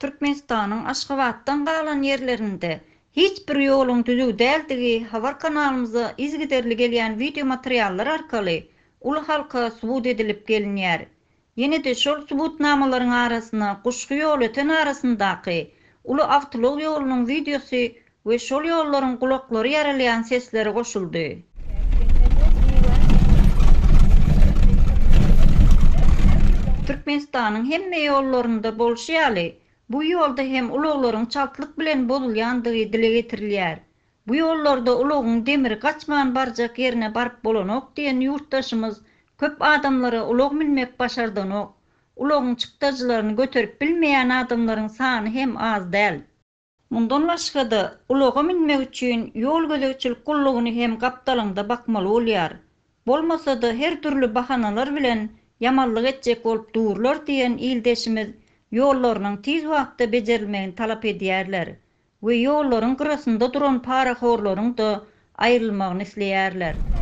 Türkmenistanyň Aşgabatdan galan yerlerinde hiç bir ýoluň düzüg däldigi habar kanalymyza izgiderli gelýän video materiallar arkaly uly halka subut edilip gelinýär. Ýene-de şol subutnamalaryň arasyna Guşky ýoly öten arasyndaky uly awtolog ýolunyň videosy we şol ýollaryň gulaklary ýaralayan sesleri goşuldy. Türkmenistanyň hemme ýollarynda bolşýaly. Bu ýolda hem uluglaryň çaltlyk bilen bozulýandygy dile getirilýär. Bu ýollarda ulugyň demiri gaçman barjak ýerine baryp bolanok diýen ýurtdaşymyz köp adamlara ulug bilmek başardanok. Ulugyň çykdajylaryny göterip bilmeýän adamlaryň sany hem az däl. Mundan başga-da uluga minmek üçin ýol gözegçilik gullugyny hem gapdalyňda bakmaly bolýar. Bolmasa-da her türlü bahanalar bilen yamanlyk etjek bolup durlar diýen ildeşimiz ýollarynyň tiz wagtda bejerilmegini talap edýärler we ýollaryň gyrasynda duran paraxorlaryň da aýrylmagyny isleýärler.